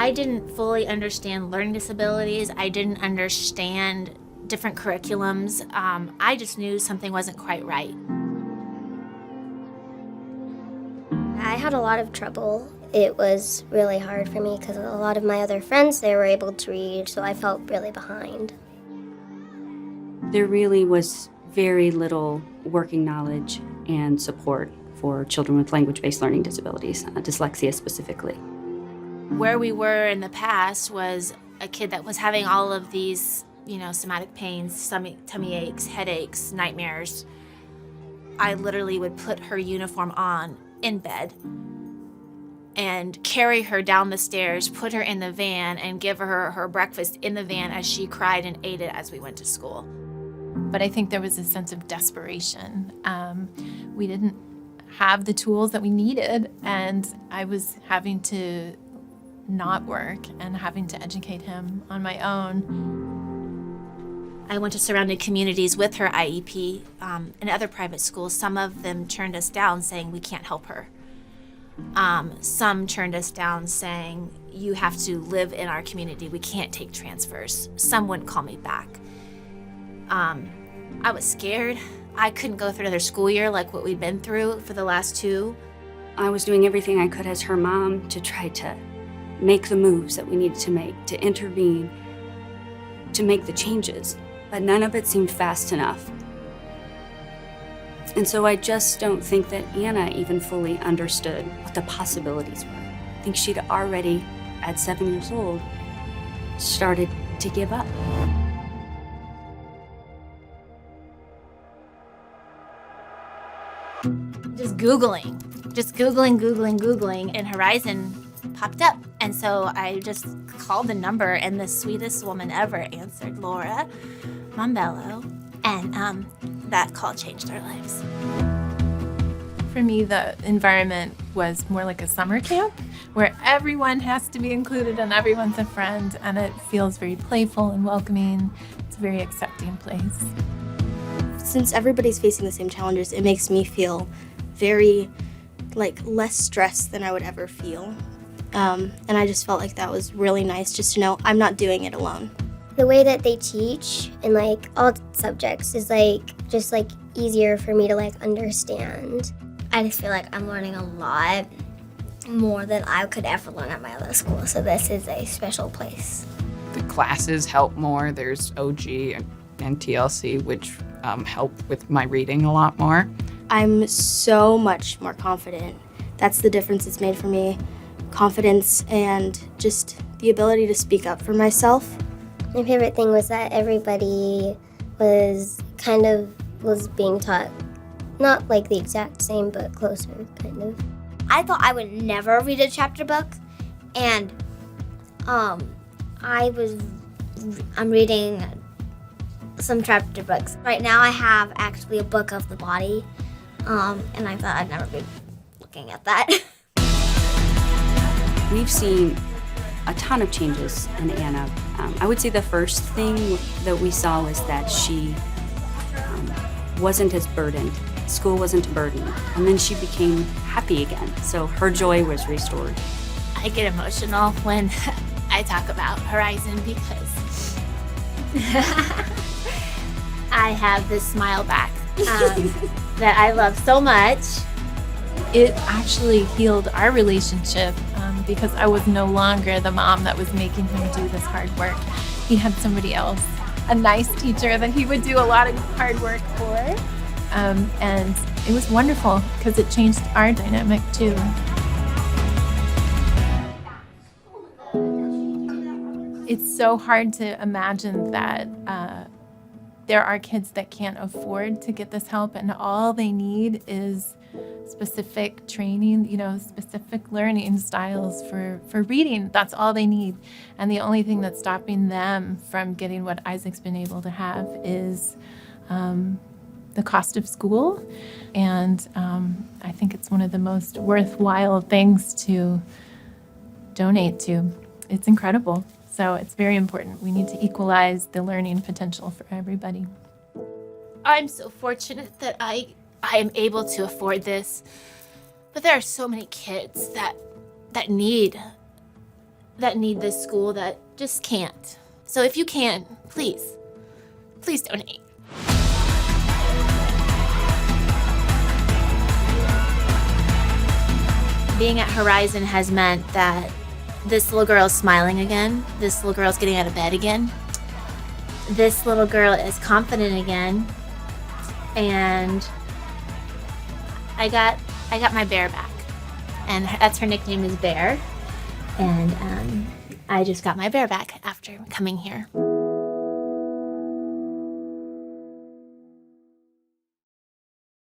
I didn't fully understand learning disabilities. I didn't understand different curriculums. I just knew something wasn't quite right. I had a lot of trouble. It was really hard for me because a lot of my other friends, they were able to read, so I felt really behind. There really was very little working knowledge and support for children with language-based learning disabilities, dyslexia specifically. Where we were in the past was a kid that was having all of these, somatic pains, tummy aches, headaches, nightmares. I literally would put her uniform on in bed and carry her down the stairs, put her in the van, and give her her breakfast in the van as she cried and ate it as we went to school. But I think there was a sense of desperation. We didn't have the tools that we needed, and I was having to not work and having to educate him on my own. I went to surrounding communities with her IEP and other private schools. Some of them turned us down saying we can't help her. Some turned us down saying you have to live in our community. We can't take transfers. Some wouldn't call me back. I was scared. I couldn't go through another school year like what we'd been through for the last 2. I was doing everything I could as her mom to try to make the moves that we needed to make, to intervene, to make the changes, but none of it seemed fast enough. And so I just don't think that Anna even fully understood what the possibilities were. I think she'd already, at 7 years old, started to give up. Just Googling, and Horizon popped up. And so I just called the number, and the sweetest woman ever answered, Laura Mombello, and that call changed our lives. For me, the environment was more like a summer camp where everyone has to be included and everyone's a friend, and it feels very playful and welcoming. It's a very accepting place. Since everybody's facing the same challenges, it makes me feel very, less stressed than I would ever feel. And I just felt like that was really nice, just to know I'm not doing it alone. The way that they teach in all subjects is just easier for me to understand. I just feel like I'm learning a lot more than I could ever learn at my other school, so this is a special place. The classes help more. There's OG and TLC, which help with my reading a lot more. I'm so much more confident. That's the difference it's made for me. Confidence and just the ability to speak up for myself. My favorite thing was that everybody was being taught, not the exact same, but closer, kind of. I thought I would never read a chapter book, and I'm reading some chapter books. Right now I have actually a book of the body, and I thought I'd never be looking at that. We've seen a ton of changes in Anna. I would say the first thing that we saw was that she wasn't as burdened. School wasn't a burden. And then she became happy again. So her joy was restored. I get emotional when I talk about Horizon because I have this smile back that I love so much. It actually healed our relationship because I was no longer the mom that was making him do this hard work. He had somebody else, a nice teacher that he would do a lot of hard work for. And it was wonderful because it changed our dynamic too. It's so hard to imagine that there are kids that can't afford to get this help, and all they need is specific training, specific learning styles for reading. That's all they need. And the only thing that's stopping them from getting what Isaac's been able to have is the cost of school. And I think it's one of the most worthwhile things to donate to. It's incredible. So it's very important. We need to equalize the learning potential for everybody. I'm so fortunate that I am able to afford this, but there are so many kids that need that need this school that just can't. So if you can, please donate. Being at Horizon has meant that this little girl is smiling again. This little girl is getting out of bed again. This little girl is confident again. And I got my bear back. And that's her nickname is Bear. And I just got my bear back after coming here.